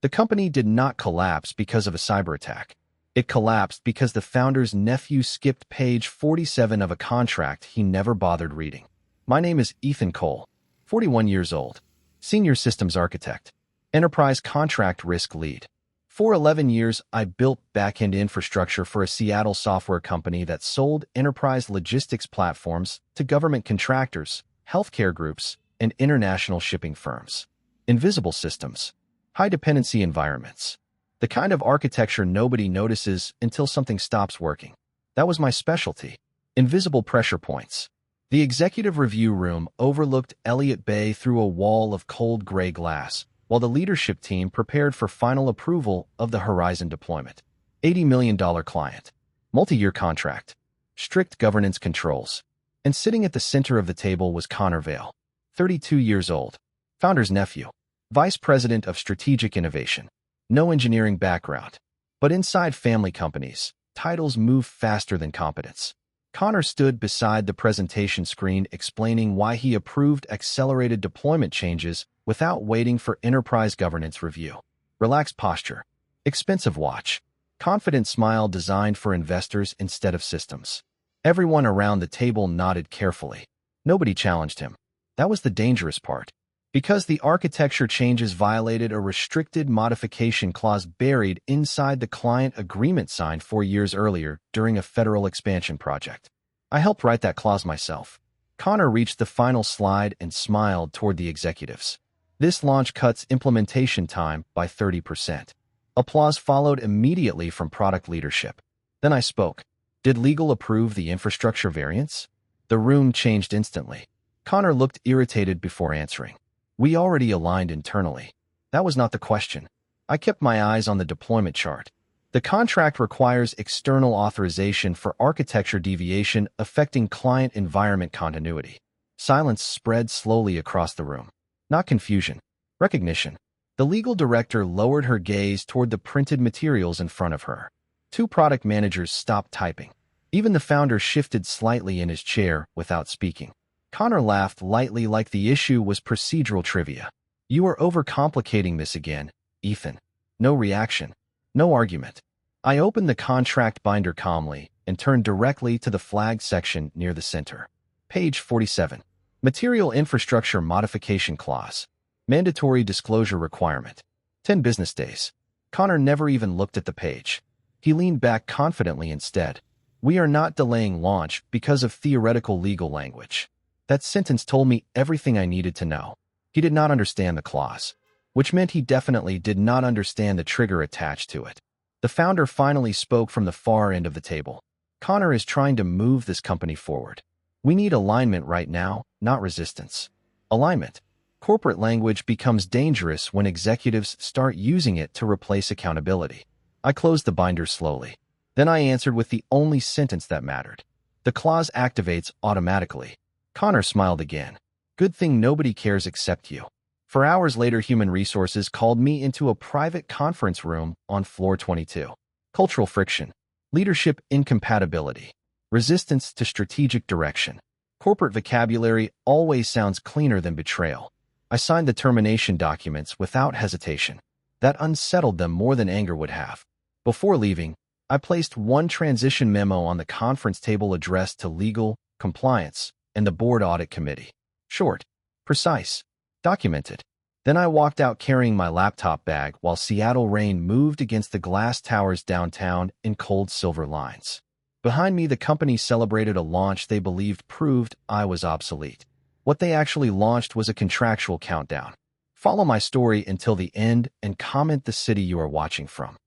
The company did not collapse because of a cyber attack. It collapsed because the founder's nephew skipped page 47 of a contract he never bothered reading. My name is Ethan Cole, 41 years old, Senior Systems Architect, Enterprise Contract Risk Lead. For 11 years, I built back-end infrastructure for a Seattle software company that sold enterprise logistics platforms to government contractors, healthcare groups, and international shipping firms. Invisible systems. High-dependency environments. The kind of architecture nobody notices until something stops working. That was my specialty. Invisible pressure points. The executive review room overlooked Elliott Bay through a wall of cold gray glass, while the leadership team prepared for final approval of the Horizon deployment. $80 million client. Multi-year contract. Strict governance controls. And sitting at the center of the table was Connor Vale, 32 years old, founder's nephew, Vice President of Strategic Innovation. No engineering background. But inside family companies, titles move faster than competence. Connor stood beside the presentation screen explaining why he approved accelerated deployment changes without waiting for enterprise governance review. Relaxed posture. Expensive watch. Confident smile designed for investors instead of systems. Everyone around the table nodded carefully. Nobody challenged him. That was the dangerous part. Because the architecture changes violated a restricted modification clause buried inside the client agreement signed 4 years earlier during a federal expansion project. I helped write that clause myself. Connor reached the final slide and smiled toward the executives. This launch cuts implementation time by 30%. Applause followed immediately from product leadership. Then I spoke. Did legal approve the infrastructure variance? The room changed instantly. Connor looked irritated before answering. We already aligned internally. That was not the question. I kept my eyes on the deployment chart. The contract requires external authorization for architecture deviation affecting client environment continuity. Silence spread slowly across the room. Not confusion. Recognition. The legal director lowered her gaze toward the printed materials in front of her. 2 product managers stopped typing. Even the founder shifted slightly in his chair without speaking. Connor laughed lightly like the issue was procedural trivia. You are overcomplicating this again, Ethan. No reaction. No argument. I opened the contract binder calmly and turned directly to the flag section near the center. Page 47. Material Infrastructure Modification Clause. Mandatory Disclosure Requirement. 10 business days. Connor never even looked at the page. He leaned back confidently instead. We are not delaying launch because of theoretical legal language. That sentence told me everything I needed to know. He did not understand the clause, which meant he definitely did not understand the trigger attached to it. The founder finally spoke from the far end of the table. Connor is trying to move this company forward. We need alignment right now, not resistance. Alignment. Corporate language becomes dangerous when executives start using it to replace accountability. I closed the binder slowly. Then I answered with the only sentence that mattered. The clause activates automatically. Connor smiled again. Good thing nobody cares except you. For hours later, Human Resources called me into a private conference room on floor 22. Cultural friction. Leadership incompatibility. Resistance to strategic direction. Corporate vocabulary always sounds cleaner than betrayal. I signed the termination documents without hesitation. That unsettled them more than anger would have. Before leaving, I placed one transition memo on the conference table addressed to legal, compliance, and the board audit committee. Short, precise, documented. Then I walked out carrying my laptop bag while Seattle rain moved against the glass towers downtown in cold silver lines. Behind me, the company celebrated a launch they believed proved I was obsolete. What they actually launched was a contractual countdown. Follow my story until the end and comment the city you are watching from.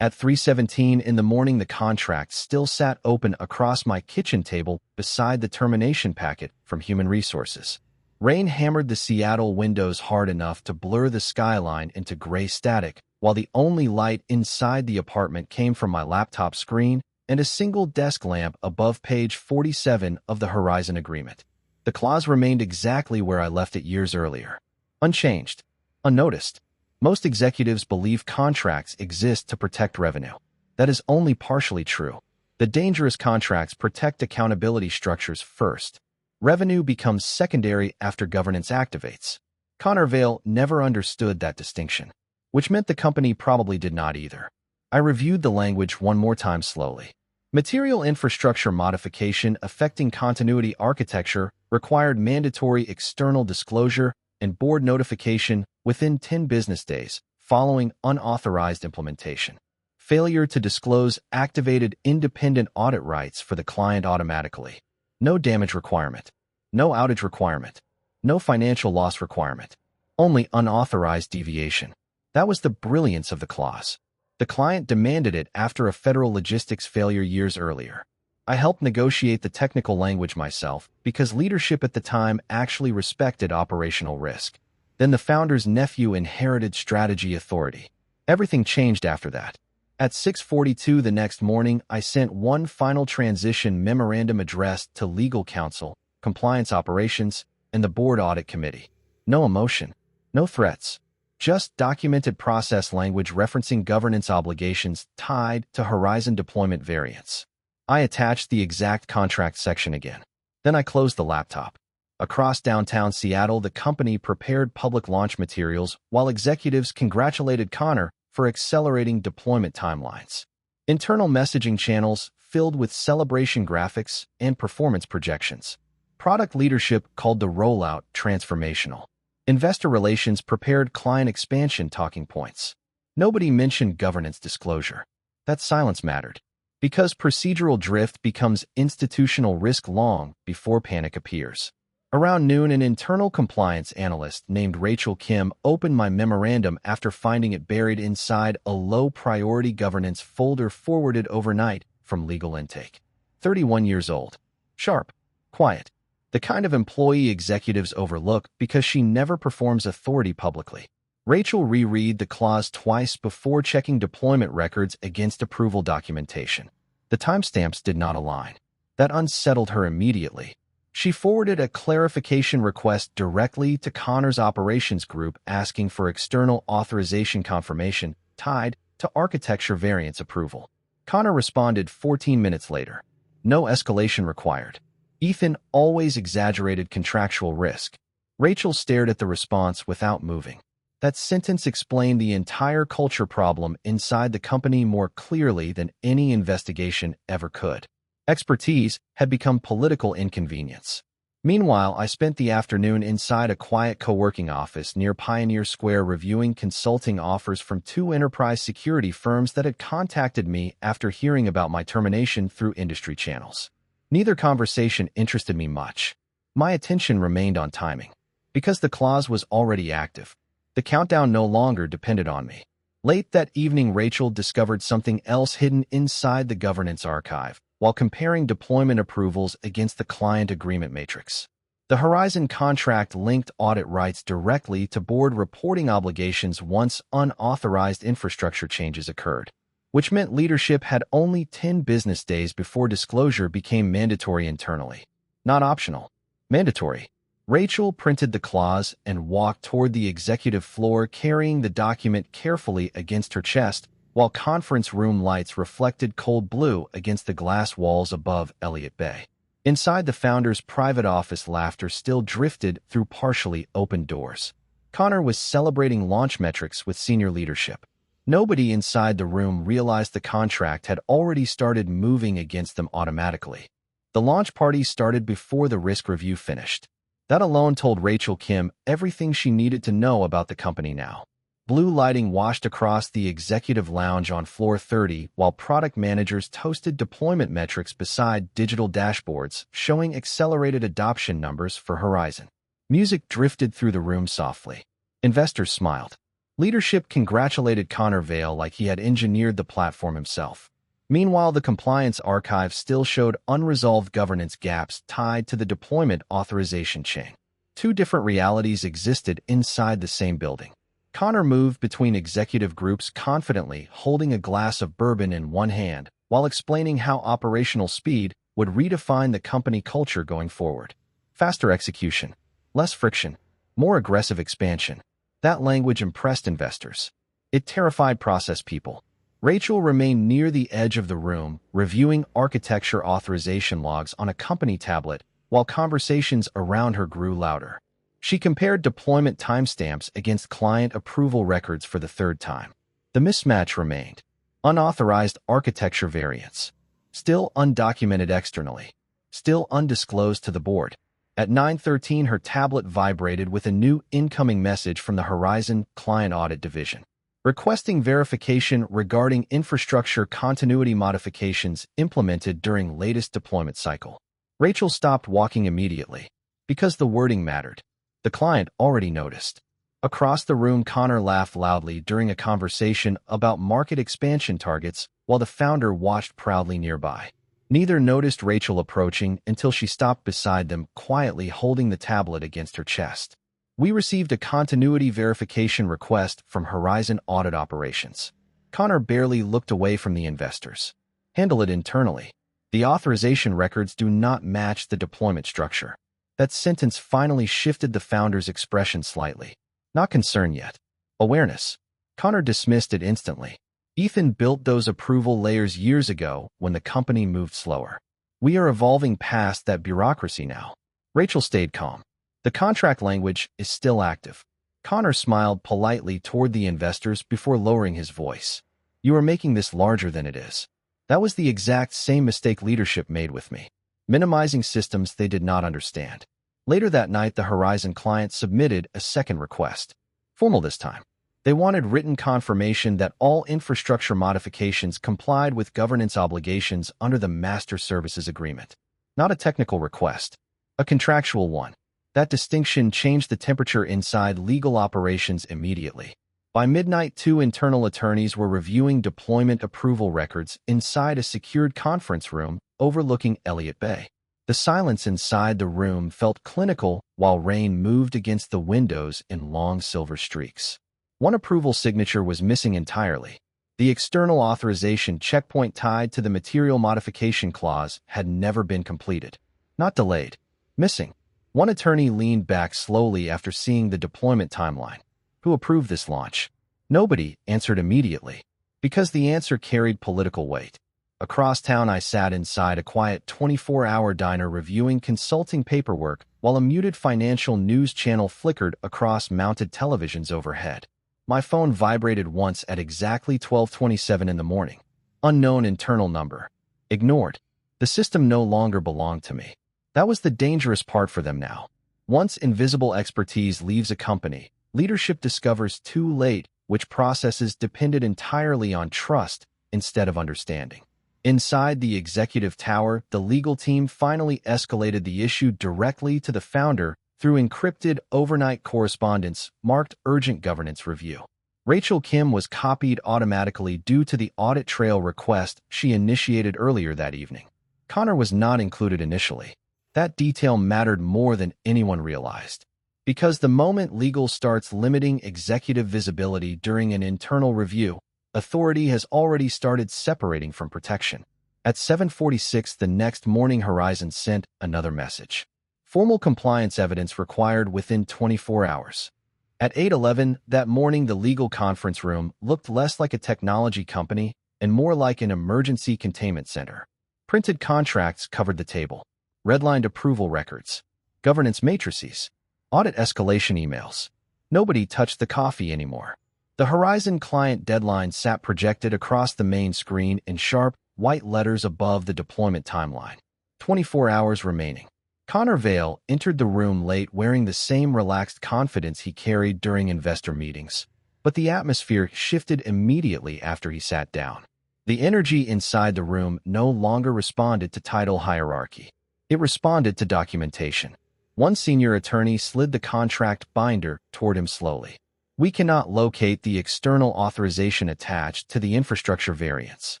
At 3:17 in the morning, the contract still sat open across my kitchen table beside the termination packet from Human Resources. Rain hammered the Seattle windows hard enough to blur the skyline into gray static, while the only light inside the apartment came from my laptop screen and a single desk lamp above page 47 of the Horizon Agreement. The clause remained exactly where I left it years earlier. Unchanged. Unnoticed. Most executives believe contracts exist to protect revenue. That is only partially true. The dangerous contracts protect accountability structures first. Revenue becomes secondary after governance activates. Connor Vale never understood that distinction. which meant the company probably did not either. I reviewed the language one more time slowly. Material infrastructure modification affecting continuity architecture required mandatory external disclosure and board notification within 10 business days following unauthorized implementation. Failure to disclose activated independent audit rights for the client automatically. No damage requirement. No outage requirement. No financial loss requirement. Only unauthorized deviation. That was the brilliance of the clause. The client demanded it after a federal logistics failure years earlier. I helped negotiate the technical language myself because leadership at the time actually respected operational risk. Then the founder's nephew inherited strategy authority. Everything changed after that. At 6:42 the next morning, I sent one final transition memorandum addressed to legal counsel, compliance operations, and the board audit committee. No emotion, no threats. Just documented process language referencing governance obligations tied to Horizon deployment variants. I attached the exact contract section again. Then I closed the laptop. Across downtown Seattle, the company prepared public launch materials while executives congratulated Connor for accelerating deployment timelines. Internal messaging channels filled with celebration graphics and performance projections. Product leadership called the rollout transformational. Investor relations prepared client expansion talking points. Nobody mentioned governance disclosure. That silence mattered, because procedural drift becomes institutional risk long before panic appears. Around noon, an internal compliance analyst named Rachel Kim opened my memorandum after finding it buried inside a low-priority governance folder forwarded overnight from legal intake. 31 years old. Sharp. Quiet. The kind of employee executives overlook because she never performs authority publicly. Rachel reread the clause twice before checking deployment records against approval documentation. The timestamps did not align. That unsettled her immediately. She forwarded a clarification request directly to Connor's operations group asking for external authorization confirmation tied to architecture variance approval. Connor responded 14 minutes later. No escalation required. Ethan always exaggerated contractual risk. Rachel stared at the response without moving. That sentence explained the entire culture problem inside the company more clearly than any investigation ever could. Expertise had become political inconvenience. Meanwhile, I spent the afternoon inside a quiet co-working office near Pioneer Square reviewing consulting offers from two enterprise security firms that had contacted me after hearing about my termination through industry channels. Neither conversation interested me much. My attention remained on timing. Because the clause was already active, the countdown no longer depended on me. Late that evening, Rachel discovered something else hidden inside the governance archive while comparing deployment approvals against the client agreement matrix. The Horizon contract linked audit rights directly to board reporting obligations once unauthorized infrastructure changes occurred, which meant leadership had only 10 business days before disclosure became mandatory internally. Not optional. Mandatory. Rachel printed the clause and walked toward the executive floor carrying the document carefully against her chest while conference room lights reflected cold blue against the glass walls above Elliott Bay. Inside the founder's private office, laughter still drifted through partially open doors. Connor was celebrating launch metrics with senior leadership. Nobody inside the room realized the contract had already started moving against them automatically. The launch party started before the risk review finished. That alone told Rachel Kim everything she needed to know about the company now. Blue lighting washed across the executive lounge on floor 30 while product managers toasted deployment metrics beside digital dashboards showing accelerated adoption numbers for Horizon. Music drifted through the room softly. Investors smiled. Leadership congratulated Connor Vale like he had engineered the platform himself. Meanwhile, the compliance archive still showed unresolved governance gaps tied to the deployment authorization chain. Two different realities existed inside the same building. Connor moved between executive groups confidently, holding a glass of bourbon in one hand, while explaining how operational speed would redefine the company culture going forward. Faster execution, less friction, more aggressive expansion. That language impressed investors. It terrified process people. Rachel remained near the edge of the room, reviewing architecture authorization logs on a company tablet, while conversations around her grew louder. She compared deployment timestamps against client approval records for the third time. The mismatch remained. Unauthorized architecture variants. Still undocumented externally. Still undisclosed to the board. At 9:13, her tablet vibrated with a new incoming message from the Horizon Client Audit Division, requesting verification regarding infrastructure continuity modifications implemented during latest deployment cycle. Rachel stopped walking immediately, because the wording mattered. The client already noticed. Across the room, Connor laughed loudly during a conversation about market expansion targets while the founder watched proudly nearby. Neither noticed Rachel approaching until she stopped beside them, quietly holding the tablet against her chest. We received a continuity verification request from Horizon Audit Operations. Connor barely looked away from the investors. Handle it internally. The authorization records do not match the deployment structure. That sentence finally shifted the founder's expression slightly. Not concern yet. Awareness. Connor dismissed it instantly. Ethan built those approval layers years ago when the company moved slower. We are evolving past that bureaucracy now. Rachel stayed calm. The contract language is still active. Connor smiled politely toward the investors before lowering his voice. You are making this larger than it is. That was the exact same mistake leadership made with me, minimizing systems they did not understand. Later that night, the Horizon client submitted a second request. Formal this time. They wanted written confirmation that all infrastructure modifications complied with governance obligations under the Master Services Agreement. Not a technical request, a contractual one. That distinction changed the temperature inside legal operations immediately. By midnight, 2 internal attorneys were reviewing deployment approval records inside a secured conference room overlooking Elliott Bay. The silence inside the room felt clinical while rain moved against the windows in long silver streaks. One approval signature was missing entirely. The external authorization checkpoint tied to the material modification clause had never been completed. Not delayed. Missing. One attorney leaned back slowly after seeing the deployment timeline. Who approved this launch? Nobody answered immediately, because the answer carried political weight. Across town, I sat inside a quiet 24-hour diner reviewing consulting paperwork while a muted financial news channel flickered across mounted televisions overhead. My phone vibrated once at exactly 12:27 in the morning. Unknown internal number. Ignored. The system no longer belonged to me. That was the dangerous part for them now. Once invisible expertise leaves a company, leadership discovers too late which processes depended entirely on trust instead of understanding. Inside the executive tower, the legal team finally escalated the issue directly to the founder through encrypted overnight correspondence marked urgent governance review. Rachel Kim was copied automatically due to the audit trail request she initiated earlier that evening. Connor was not included initially. That detail mattered more than anyone realized. Because the moment legal starts limiting executive visibility during an internal review, authority has already started separating from protection. At 7:46 the next morning, Horizon sent another message. Formal compliance evidence required within 24 hours. At 8:11 that morning, the legal conference room looked less like a technology company and more like an emergency containment center. Printed contracts covered the table. Redlined approval records. Governance matrices. Audit escalation emails. Nobody touched the coffee anymore. The Horizon client deadline sat projected across the main screen in sharp, white letters above the deployment timeline. 24 hours remaining. Connor Vale entered the room late, wearing the same relaxed confidence he carried during investor meetings. But the atmosphere shifted immediately after he sat down. The energy inside the room no longer responded to title hierarchy. It responded to documentation. One senior attorney slid the contract binder toward him slowly. We cannot locate the external authorization attached to the infrastructure variance.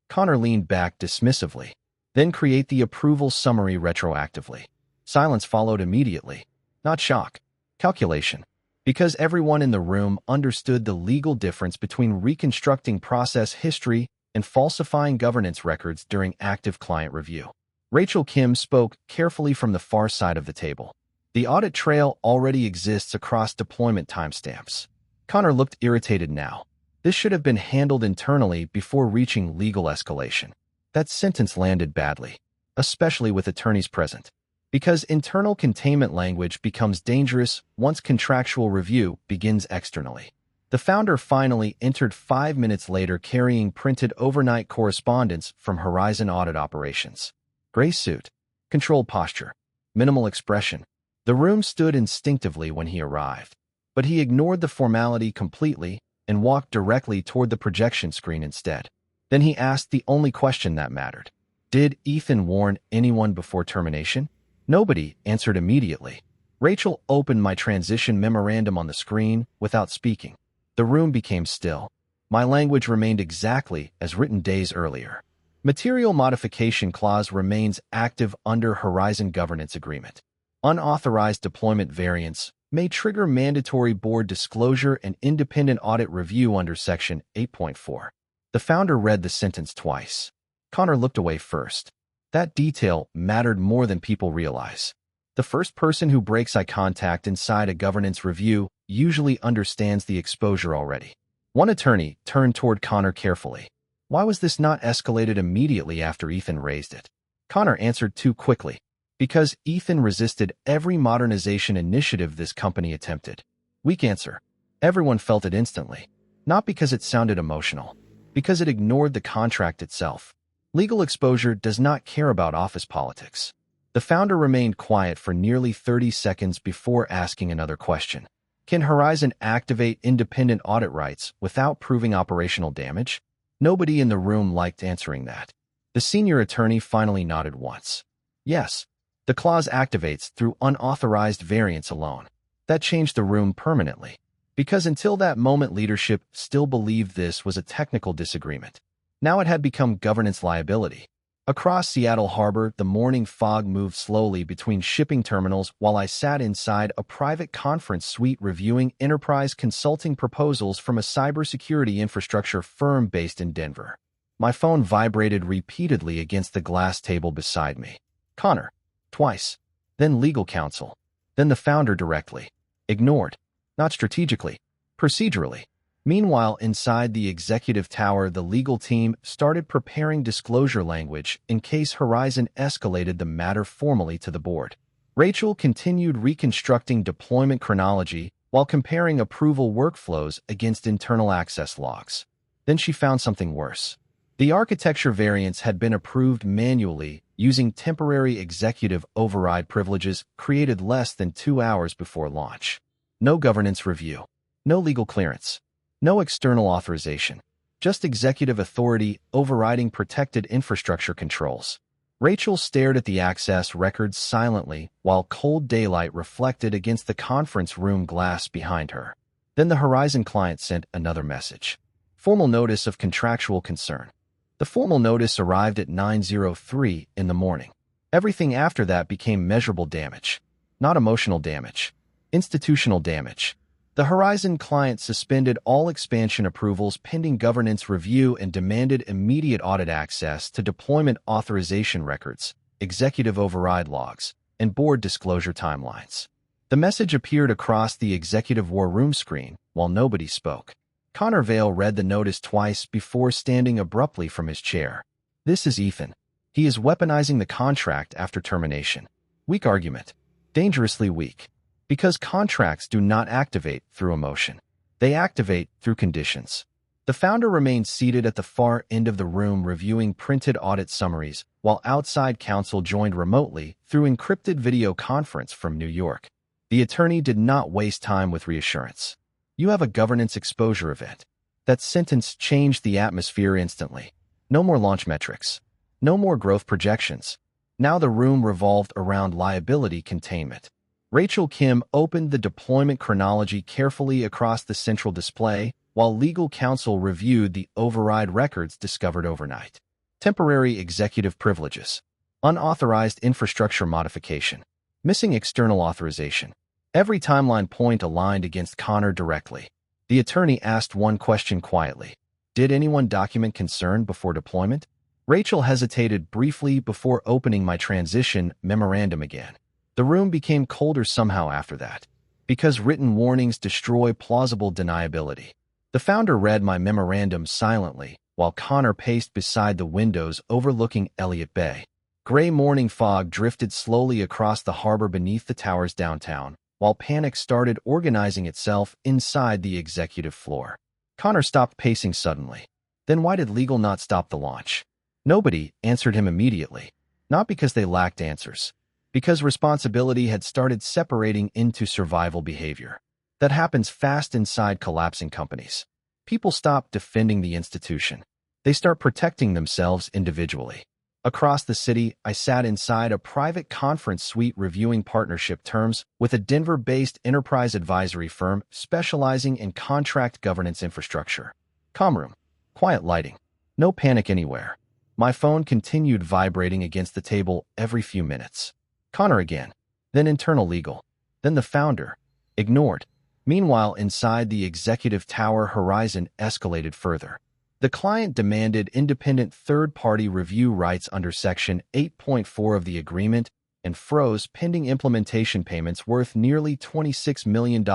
Connor leaned back dismissively. Then create the approval summary retroactively. Silence followed immediately. Not shock. Calculation. Because everyone in the room understood the legal difference between reconstructing process history and falsifying governance records during active client review. Rachel Kim spoke carefully from the far side of the table. The audit trail already exists across deployment timestamps. Connor looked irritated now. This should have been handled internally before reaching legal escalation. That sentence landed badly, especially with attorneys present. Because internal containment language becomes dangerous once contractual review begins externally. The founder finally entered 5 minutes later carrying printed overnight correspondence from Horizon Audit Operations. Gray suit, controlled posture, minimal expression. The room stood instinctively when he arrived, but he ignored the formality completely and walked directly toward the projection screen instead. Then he asked the only question that mattered. Did Ethan warn anyone before termination? Nobody answered immediately. Rachel opened my transition memorandum on the screen without speaking. The room became still. My language remained exactly as written days earlier. Material modification clause remains active under Horizon Governance Agreement. Unauthorized deployment variance may trigger mandatory board disclosure and independent audit review under Section 8.4. The founder read the sentence twice. Connor looked away first. That detail mattered more than people realize. The first person who breaks eye contact inside a governance review usually understands the exposure already. One attorney turned toward Connor carefully. Why was this not escalated immediately after Ethan raised it? Connor answered too quickly. Because Ethan resisted every modernization initiative this company attempted. Weak answer. Everyone felt it instantly. Not because it sounded emotional. Because it ignored the contract itself. Legal exposure does not care about office politics. The founder remained quiet for nearly 30 seconds before asking another question. Can Horizon activate independent audit rights without proving operational damage? Nobody in the room liked answering that. The senior attorney finally nodded once. Yes, the clause activates through unauthorized variance alone. That changed the room permanently. Because until that moment, leadership still believed this was a technical disagreement. Now it had become governance liability. Across Seattle Harbor, the morning fog moved slowly between shipping terminals while I sat inside a private conference suite reviewing enterprise consulting proposals from a cybersecurity infrastructure firm based in Denver. My phone vibrated repeatedly against the glass table beside me. Connor. Twice. Then legal counsel. Then the founder directly. Ignored. Not strategically. Procedurally. Meanwhile, inside the executive tower, the legal team started preparing disclosure language in case Horizon escalated the matter formally to the board. Rachel continued reconstructing deployment chronology while comparing approval workflows against internal access logs. Then she found something worse. The architecture variance had been approved manually using temporary executive override privileges created less than 2 hours before launch. No governance review. No legal clearance. No external authorization, just executive authority overriding protected infrastructure controls. Rachel stared at the access records silently while cold daylight reflected against the conference room glass behind her. Then the Horizon client sent another message. Formal notice of contractual concern. The formal notice arrived at 9:03 in the morning. Everything after that became measurable damage. Not emotional damage. Institutional damage. The Horizon client suspended all expansion approvals pending governance review and demanded immediate audit access to deployment authorization records, executive override logs, and board disclosure timelines. The message appeared across the executive war room screen while nobody spoke. Connor Vale read the notice twice before standing abruptly from his chair. This is Ethan. He is weaponizing the contract after termination. Weak argument. Dangerously weak. Because contracts do not activate through emotion. They activate through conditions. The founder remained seated at the far end of the room reviewing printed audit summaries, while outside counsel joined remotely through encrypted video conference from New York. The attorney did not waste time with reassurance. You have a governance exposure event. That sentence changed the atmosphere instantly. No more launch metrics. No more growth projections. Now the room revolved around liability containment. Rachel Kim opened the deployment chronology carefully across the central display, while legal counsel reviewed the override records discovered overnight. Temporary executive privileges. Unauthorized infrastructure modification. Missing external authorization. Every timeline point aligned against Connor directly. The attorney asked one question quietly. Did anyone document concern before deployment? Rachel hesitated briefly before opening my transition memorandum again. The room became colder somehow after that, because written warnings destroy plausible deniability. The founder read my memorandum silently, while Connor paced beside the windows overlooking Elliott Bay. Gray morning fog drifted slowly across the harbor beneath the towers downtown, while panic started organizing itself inside the executive floor. Connor stopped pacing suddenly. Then why did legal not stop the launch? Nobody answered him immediately. Not because they lacked answers. Because responsibility had started separating into survival behavior. That happens fast inside collapsing companies. People stop defending the institution. They start protecting themselves individually. Across the city, I sat inside a private conference suite reviewing partnership terms with a Denver-based enterprise advisory firm specializing in contract governance infrastructure. Calm room. Quiet lighting. No panic anywhere. My phone continued vibrating against the table every few minutes. Connor again. Then internal legal. Then the founder. Ignored. Meanwhile, inside the executive tower, horizon escalated further. The client demanded independent third-party review rights under Section 8.4 of the agreement and froze pending implementation payments worth nearly $26 million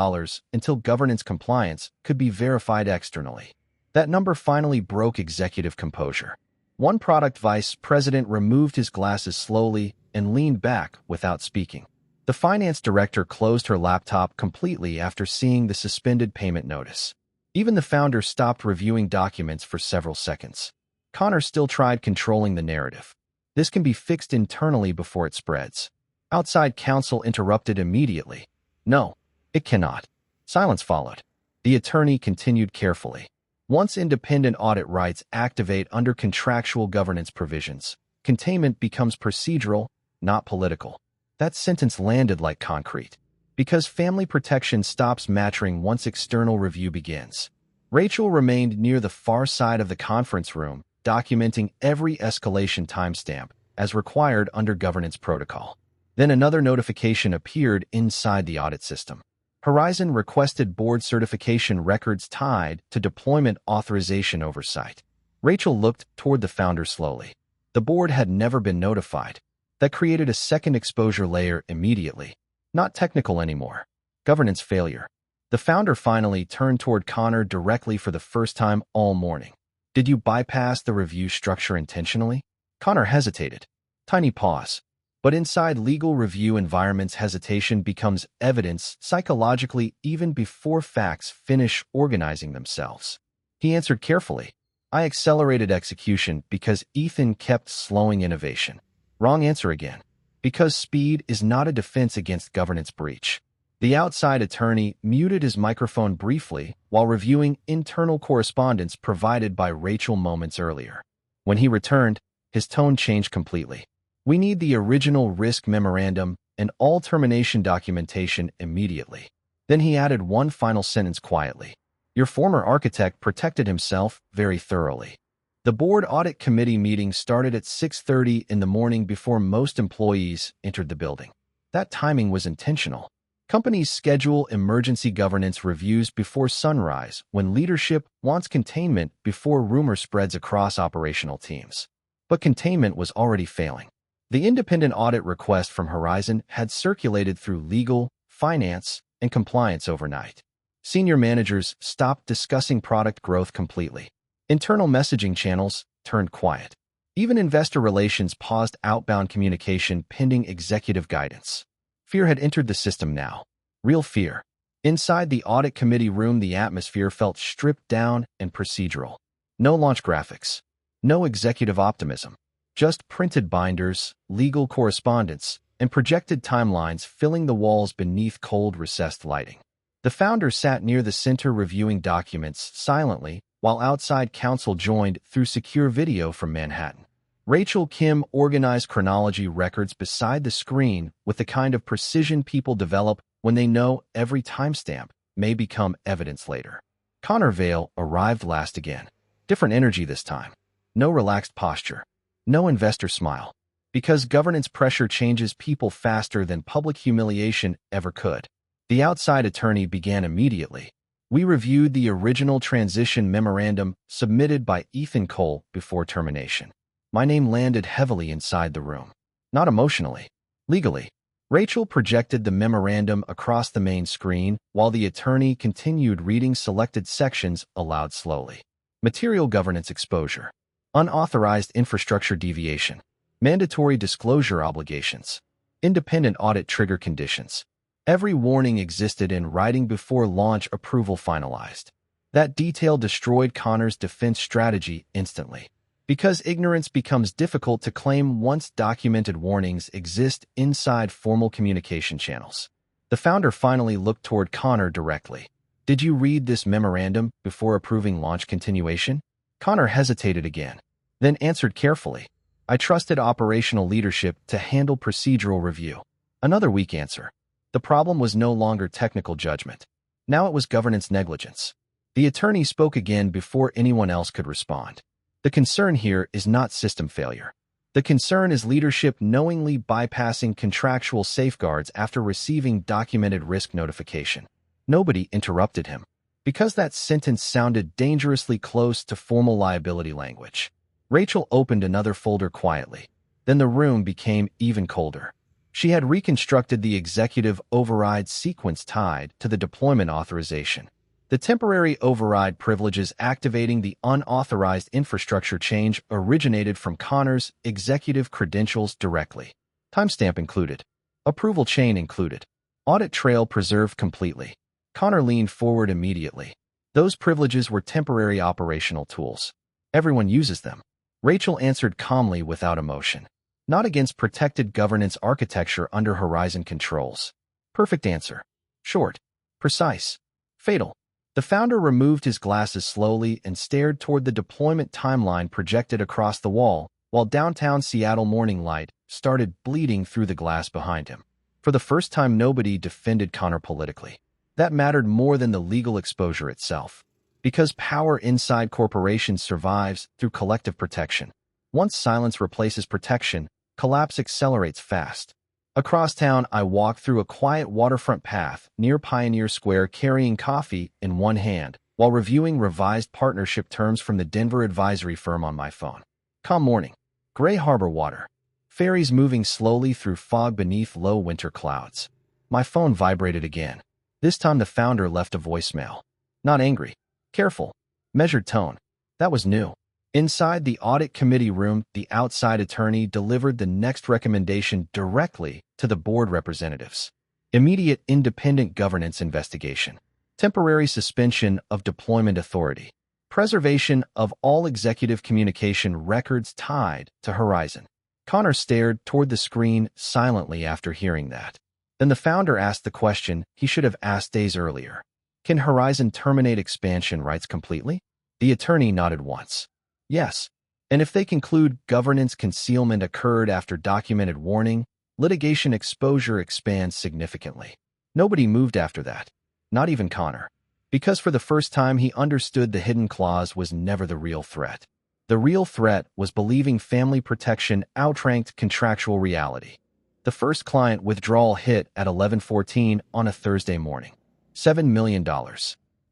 until governance compliance could be verified externally. That number finally broke executive composure. One product vice president removed his glasses slowly and leaned back without speaking. The finance director closed her laptop completely after seeing the suspended payment notice. Even the founder stopped reviewing documents for several seconds. Connor still tried controlling the narrative. This can be fixed internally before it spreads. Outside counsel interrupted immediately. No, it cannot. Silence followed. The attorney continued carefully. Once independent audit rights activate under contractual governance provisions, containment becomes procedural, not political. That sentence landed like concrete. Because family protection stops mattering once external review begins. Rachel remained near the far side of the conference room, documenting every escalation timestamp, as required under governance protocol. Then another notification appeared inside the audit system. Horizon requested board certification records tied to deployment authorization oversight. Rachel looked toward the founder slowly. The board had never been notified. That created a second exposure layer immediately. Not technical anymore. Governance failure. The founder finally turned toward Connor directly for the first time all morning. Did you bypass the review structure intentionally? Connor hesitated. Tiny pause. But inside legal review environments, hesitation becomes evidence psychologically even before facts finish organizing themselves. He answered carefully. I accelerated execution because Ethan kept slowing innovation. Wrong answer again. Because speed is not a defense against governance breach. The outside attorney muted his microphone briefly while reviewing internal correspondence provided by Rachel moments earlier. When he returned, his tone changed completely. We need the original risk memorandum and all termination documentation immediately. Then he added one final sentence quietly. Your former architect protected himself very thoroughly. The board audit committee meeting started at 6:30 in the morning before most employees entered the building. That timing was intentional. Companies schedule emergency governance reviews before sunrise when leadership wants containment before rumor spreads across operational teams. But containment was already failing. The independent audit request from Horizon had circulated through legal, finance, and compliance overnight. Senior managers stopped discussing product growth completely. Internal messaging channels turned quiet. Even investor relations paused outbound communication pending executive guidance. Fear had entered the system now. Real fear. Inside the audit committee room, the atmosphere felt stripped down and procedural. No launch graphics. No executive optimism. Just printed binders, legal correspondence, and projected timelines filling the walls beneath cold, recessed lighting. The founder sat near the center reviewing documents silently, while outside counsel joined through secure video from Manhattan. Rachel Kim organized chronology records beside the screen with the kind of precision people develop when they know every timestamp may become evidence later. Connor Vale arrived last again. Different energy this time. No relaxed posture. No investor smile. Because governance pressure changes people faster than public humiliation ever could. The outside attorney began immediately. We reviewed the original transition memorandum submitted by Ethan Cole before termination. My name landed heavily inside the room. Not emotionally. Legally. Rachel projected the memorandum across the main screen while the attorney continued reading selected sections aloud slowly. Material governance exposure. Unauthorized infrastructure deviation. Mandatory disclosure obligations. Independent audit trigger conditions. Every warning existed in writing before launch approval finalized. That detail destroyed Connor's defense strategy instantly. Because ignorance becomes difficult to claim once documented warnings exist inside formal communication channels. The founder finally looked toward Connor directly. "Did you read this memorandum before approving launch continuation?" Connor hesitated again, then answered carefully. "I trusted operational leadership to handle procedural review." Another weak answer. The problem was no longer technical judgment. Now it was governance negligence. The attorney spoke again before anyone else could respond. "The concern here is not system failure. The concern is leadership knowingly bypassing contractual safeguards after receiving documented risk notification." Nobody interrupted him, because that sentence sounded dangerously close to formal liability language. Rachel opened another folder quietly. Then the room became even colder. She had reconstructed the executive override sequence tied to the deployment authorization. The temporary override privileges activating the unauthorized infrastructure change originated from Connor's executive credentials directly. Timestamp included. Approval chain included. Audit trail preserved completely. Connor leaned forward immediately. Those privileges were temporary operational tools. Everyone uses them. Rachel answered calmly without emotion. Not against protected governance architecture under Horizon controls. Perfect answer. Short. Precise. Fatal. The founder removed his glasses slowly and stared toward the deployment timeline projected across the wall, while downtown Seattle morning light started bleeding through the glass behind him. For the first time, nobody defended Connor politically. That mattered more than the legal exposure itself. Because power inside corporations survives through collective protection. Once silence replaces protection, collapse accelerates fast. Across town, I walked through a quiet waterfront path near Pioneer Square carrying coffee in one hand, while reviewing revised partnership terms from the Denver advisory firm on my phone. Calm morning. Gray harbor water. Ferries moving slowly through fog beneath low winter clouds. My phone vibrated again. This time the founder left a voicemail. Not angry. Careful. Measured tone. That was new. Inside the audit committee room, the outside attorney delivered the next recommendation directly to the board representatives. Immediate independent governance investigation. Temporary suspension of deployment authority. Preservation of all executive communication records tied to Horizon. Connor stared toward the screen silently after hearing that. Then the founder asked the question he should have asked days earlier. Can Horizon terminate expansion rights completely? The attorney nodded once. Yes. And if they conclude governance concealment occurred after documented warning, litigation exposure expands significantly. Nobody moved after that. Not even Connor. Because for the first time he understood the hidden clause was never the real threat. The real threat was believing family protection outranked contractual reality. The first client withdrawal hit at 11:14 on a Thursday morning. $7 million.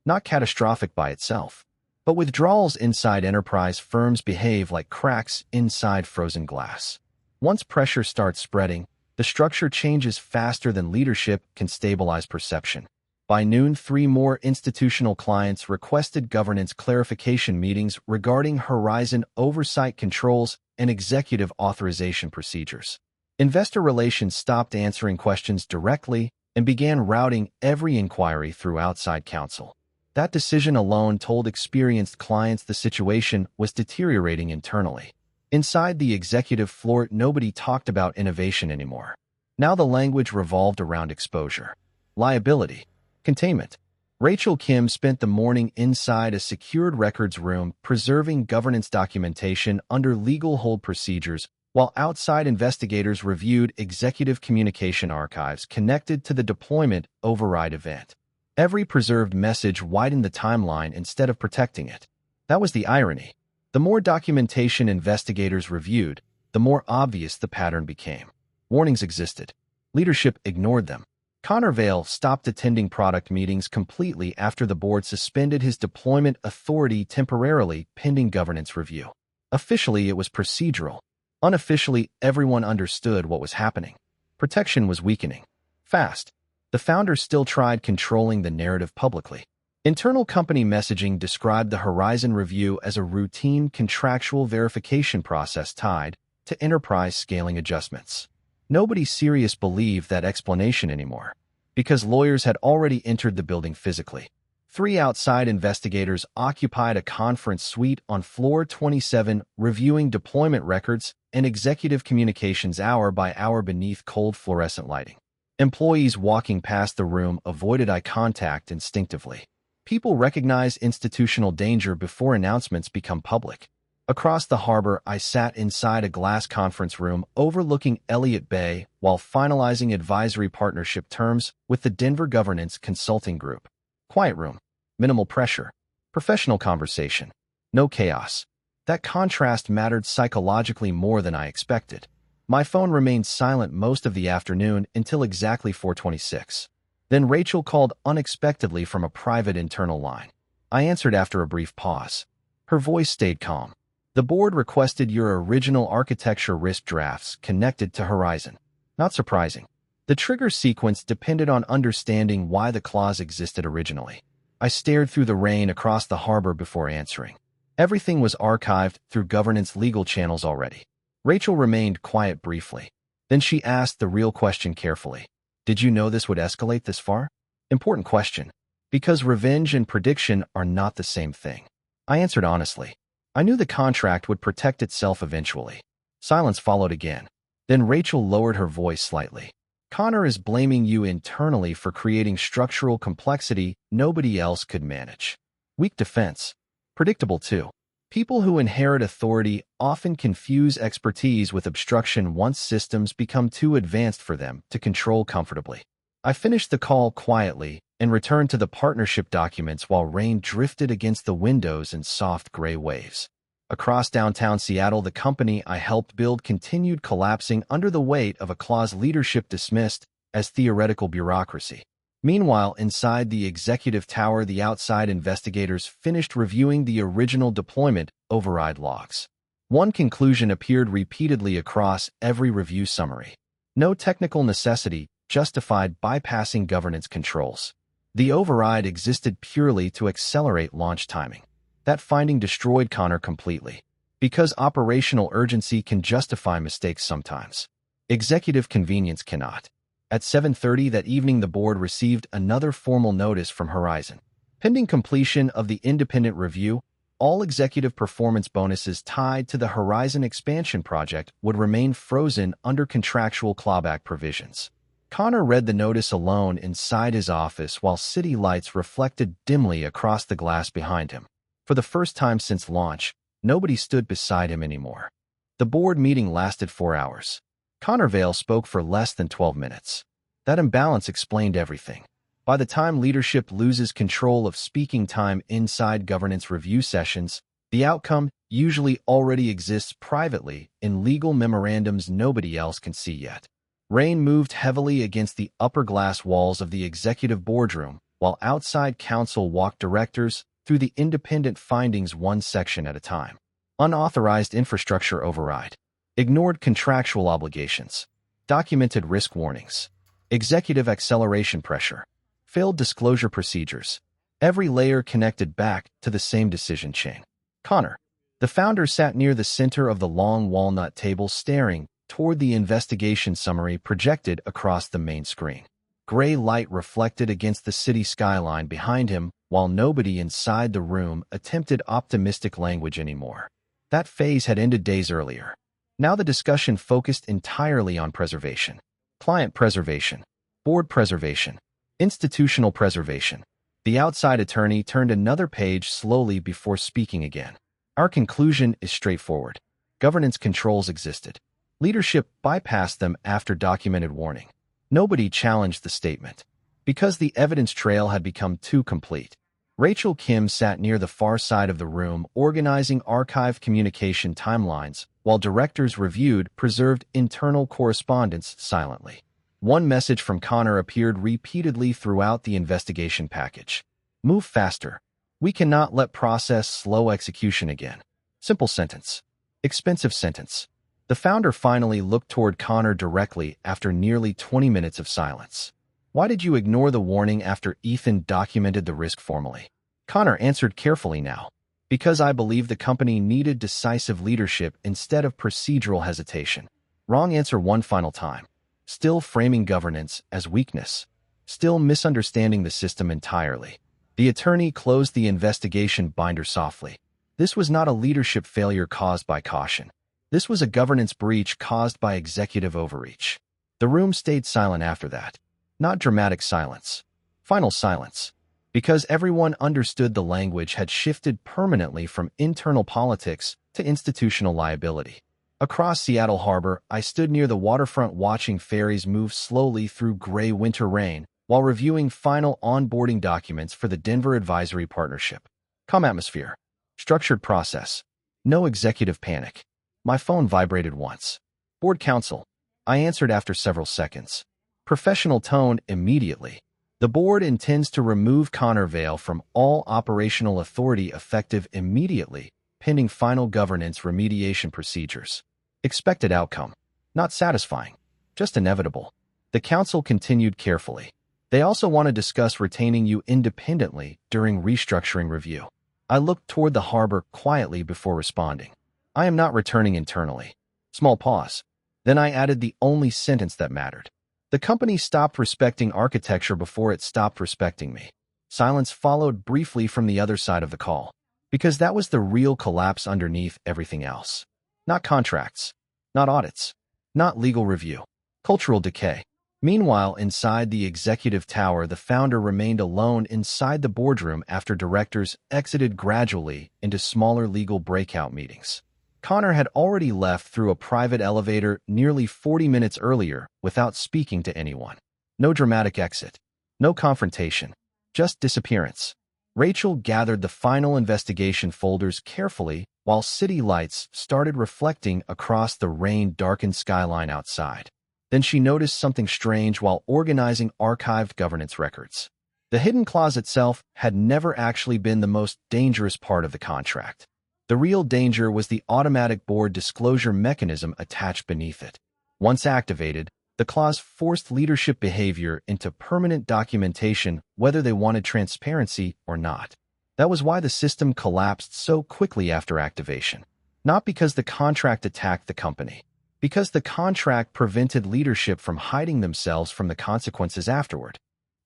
Not catastrophic by itself. But withdrawals inside enterprise firms behave like cracks inside frozen glass. Once pressure starts spreading, the structure changes faster than leadership can stabilize perception. By noon, 3 more institutional clients requested governance clarification meetings regarding Horizon oversight controls and executive authorization procedures. Investor relations stopped answering questions directly and began routing every inquiry through outside counsel. That decision alone told experienced clients the situation was deteriorating internally. Inside the executive floor, nobody talked about innovation anymore. Now the language revolved around exposure, liability, containment. Rachel Kim spent the morning inside a secured records room preserving governance documentation under legal hold procedures, while outside investigators reviewed executive communication archives connected to the deployment override event. Every preserved message widened the timeline instead of protecting it. That was the irony. The more documentation investigators reviewed, the more obvious the pattern became. Warnings existed. Leadership ignored them. Connor Vale stopped attending product meetings completely after the board suspended his deployment authority temporarily pending governance review. Officially, it was procedural. Unofficially, everyone understood what was happening. Protection was weakening. Fast. The founder still tried controlling the narrative publicly. Internal company messaging described the Horizon review as a routine contractual verification process tied to enterprise scaling adjustments. Nobody serious believed that explanation anymore, because lawyers had already entered the building physically. 3 outside investigators occupied a conference suite on floor 27, reviewing deployment records and executive communications hour by hour beneath cold fluorescent lighting. Employees walking past the room avoided eye contact instinctively. People recognize institutional danger before announcements become public. Across the harbor, I sat inside a glass conference room overlooking Elliott Bay while finalizing advisory partnership terms with the Denver Governance Consulting Group. Quiet room. Minimal pressure. Professional conversation. No chaos. That contrast mattered psychologically more than I expected. My phone remained silent most of the afternoon until exactly 4:26. Then Rachel called unexpectedly from a private internal line. I answered after a brief pause. Her voice stayed calm. The board requested your original architecture risk drafts connected to Horizon. Not surprising. The trigger sequence depended on understanding why the clause existed originally. I stared through the rain across the harbor before answering. Everything was archived through governance legal channels already. Rachel remained quiet briefly. Then she asked the real question carefully. Did you know this would escalate this far? Important question. Because revenge and prediction are not the same thing. I answered honestly. I knew the contract would protect itself eventually. Silence followed again. Then Rachel lowered her voice slightly. Connor is blaming you internally for creating structural complexity nobody else could manage. Weak defense. Predictable too. People who inherit authority often confuse expertise with obstruction once systems become too advanced for them to control comfortably. I finished the call quietly and returned to the partnership documents while rain drifted against the windows in soft gray waves. Across downtown Seattle, the company I helped build continued collapsing under the weight of a clause leadership dismissed as theoretical bureaucracy. Meanwhile, inside the executive tower, the outside investigators finished reviewing the original deployment override logs. One conclusion appeared repeatedly across every review summary. No technical necessity justified bypassing governance controls. The override existed purely to accelerate launch timing. That finding destroyed Connor completely. Because operational urgency can justify mistakes sometimes. Executive convenience cannot. At 7:30 that evening, the board received another formal notice from Horizon. Pending completion of the independent review, all executive performance bonuses tied to the Horizon expansion project would remain frozen under contractual clawback provisions. Connor read the notice alone inside his office while city lights reflected dimly across the glass behind him. For the first time since launch, nobody stood beside him anymore. The board meeting lasted 4 hours. Connor Vale spoke for less than 12 minutes. That imbalance explained everything. By the time leadership loses control of speaking time inside governance review sessions, the outcome usually already exists privately in legal memorandums nobody else can see yet. Rain moved heavily against the upper glass walls of the executive boardroom, while outside counsel walked directors through the independent findings one section at a time. Unauthorized infrastructure override. Ignored contractual obligations. Documented risk warnings. Executive acceleration pressure. Failed disclosure procedures. Every layer connected back to the same decision chain. Connor, the founder, sat near the center of the long walnut table staring toward the investigation summary projected across the main screen. Gray light reflected against the city skyline behind him while nobody inside the room attempted optimistic language anymore. That phase had ended days earlier. Now the discussion focused entirely on preservation. Client preservation. Board preservation. Institutional preservation. The outside attorney turned another page slowly before speaking again. Our conclusion is straightforward. Governance controls existed. Leadership bypassed them after documented warning. Nobody challenged the statement. Because the evidence trail had become too complete. Rachel Kim sat near the far side of the room organizing archived communication timelines while directors reviewed preserved internal correspondence silently. One message from Connor appeared repeatedly throughout the investigation package. Move faster. We cannot let process slow execution again. Simple sentence. Expensive sentence. The founder finally looked toward Connor directly after nearly 20 minutes of silence. Why did you ignore the warning after Ethan documented the risk formally? Connor answered carefully now. Because I believe the company needed decisive leadership instead of procedural hesitation. Wrong answer one final time. Still framing governance as weakness. Still misunderstanding the system entirely. The attorney closed the investigation binder softly. This was not a leadership failure caused by caution. This was a governance breach caused by executive overreach. The room stayed silent after that. Not dramatic silence. Final silence. Because everyone understood the language had shifted permanently from internal politics to institutional liability. Across Seattle Harbor, I stood near the waterfront watching ferries move slowly through gray winter rain while reviewing final onboarding documents for the Denver Advisory Partnership. Calm atmosphere. Structured process. No executive panic. My phone vibrated once. Board counsel. I answered after several seconds. Professional tone immediately. The board intends to remove Connor Vale from all operational authority effective immediately, pending final governance remediation procedures. Expected outcome. Not satisfying. Just inevitable. The council continued carefully. They also want to discuss retaining you independently during restructuring review. I looked toward the harbor quietly before responding. I am not returning internally. Small pause. Then I added the only sentence that mattered. The company stopped respecting architecture before it stopped respecting me. Silence followed briefly from the other side of the call. Because that was the real collapse underneath everything else. Not contracts. Not audits. Not legal review. Cultural decay. Meanwhile, inside the executive tower, the founder remained alone inside the boardroom after directors exited gradually into smaller legal breakout meetings. Connor had already left through a private elevator nearly 40 minutes earlier without speaking to anyone. No dramatic exit. No confrontation. Just disappearance. Rachel gathered the final investigation folders carefully while city lights started reflecting across the rain-darkened skyline outside. Then she noticed something strange while organizing archived governance records. The hidden clause itself had never actually been the most dangerous part of the contract. The real danger was the automatic board disclosure mechanism attached beneath it. Once activated, the clause forced leadership behavior into permanent documentation whether they wanted transparency or not. That was why the system collapsed so quickly after activation. Not because the contract attacked the company. Because the contract prevented leadership from hiding themselves from the consequences afterward.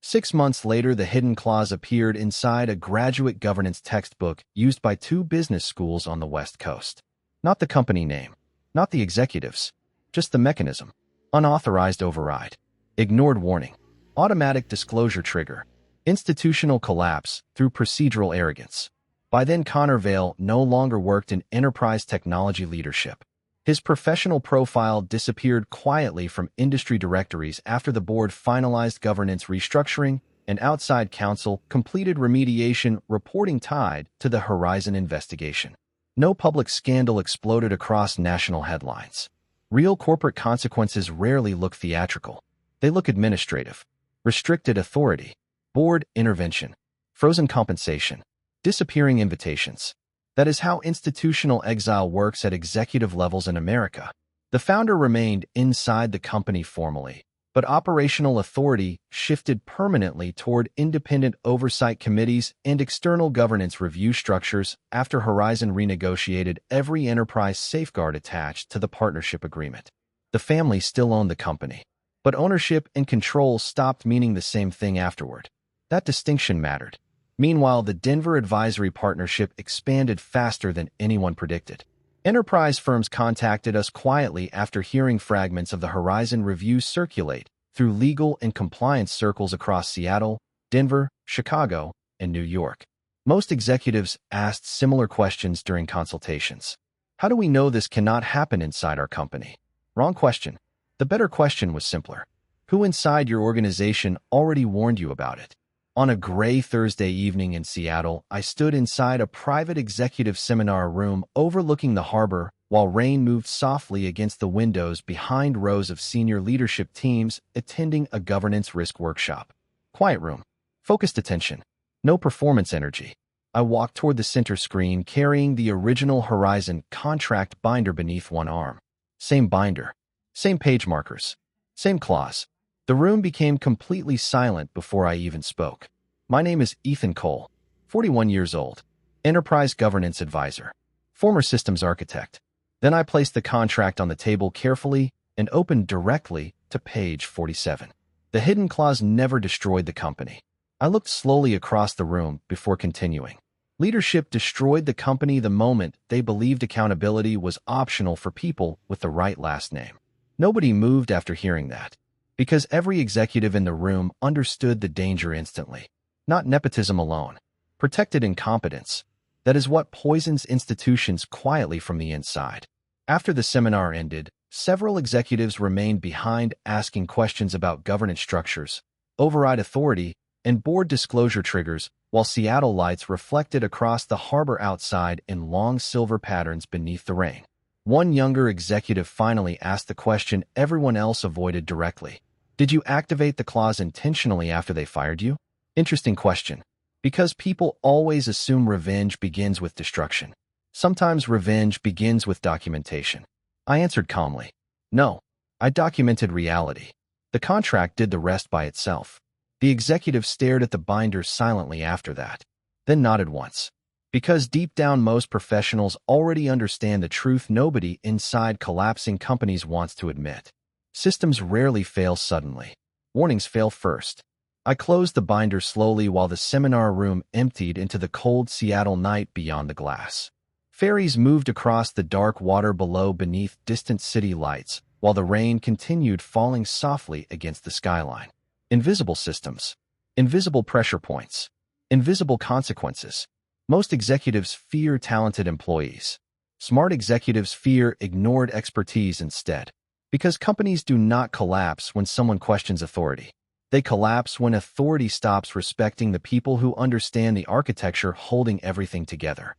6 months later, the hidden clause appeared inside a graduate governance textbook used by 2 business schools on the West Coast. Not the company name, not the executives, just the mechanism. Unauthorized override. Ignored warning. Automatic disclosure trigger. Institutional collapse through procedural arrogance. By then, Connor Vale no longer worked in enterprise technology leadership. His professional profile disappeared quietly from industry directories after the board finalized governance restructuring and outside counsel completed remediation reporting tied to the Horizon investigation. No public scandal exploded across national headlines. Real corporate consequences rarely look theatrical. They look administrative. Restricted authority. Board intervention. Frozen compensation. Disappearing invitations. That is how institutional exile works at executive levels in America. The founder remained inside the company formally, but operational authority shifted permanently toward independent oversight committees and external governance review structures after Horizon renegotiated every enterprise safeguard attached to the partnership agreement. The family still owned the company, but ownership and control stopped meaning the same thing afterward. That distinction mattered. Meanwhile, the Denver Advisory Partnership expanded faster than anyone predicted. Enterprise firms contacted us quietly after hearing fragments of the Horizon review circulate through legal and compliance circles across Seattle, Denver, Chicago, and New York. Most executives asked similar questions during consultations. How do we know this cannot happen inside our company? Wrong question. The better question was simpler. Who inside your organization already warned you about it? On a gray Thursday evening in Seattle, I stood inside a private executive seminar room overlooking the harbor while rain moved softly against the windows behind rows of senior leadership teams attending a governance risk workshop. Quiet room. Focused attention. No performance energy. I walked toward the center screen carrying the original Horizon contract binder beneath one arm. Same binder. Same page markers. Same clause. The room became completely silent before I even spoke. My name is Ethan Cole, 41 years old. Enterprise Governance Advisor, former systems architect. Then I placed the contract on the table carefully and opened directly to page 47. The hidden clause never destroyed the company. I looked slowly across the room before continuing. Leadership destroyed the company the moment they believed accountability was optional for people with the right last name. Nobody moved after hearing that, because every executive in the room understood the danger instantly. Not nepotism alone. Protected incompetence. That is what poisons institutions quietly from the inside. After the seminar ended, several executives remained behind asking questions about governance structures, override authority, and board disclosure triggers, while Seattle lights reflected across the harbor outside in long silver patterns beneath the rain. One younger executive finally asked the question everyone else avoided directly. Did you activate the clause intentionally after they fired you? Interesting question. Because people always assume revenge begins with destruction. Sometimes revenge begins with documentation. I answered calmly. No, I documented reality. The contract did the rest by itself. The executive stared at the binder silently after that, then nodded once. Because deep down most professionals already understand the truth nobody inside collapsing companies wants to admit. Systems rarely fail suddenly. Warnings fail first. I closed the binder slowly while the seminar room emptied into the cold Seattle night beyond the glass. Ferries moved across the dark water below beneath distant city lights, while the rain continued falling softly against the skyline. Invisible systems. Invisible pressure points. Invisible consequences. Most executives fear talented employees. Smart executives fear ignored expertise instead. Because companies do not collapse when someone questions authority. They collapse when authority stops respecting the people who understand the architecture holding everything together.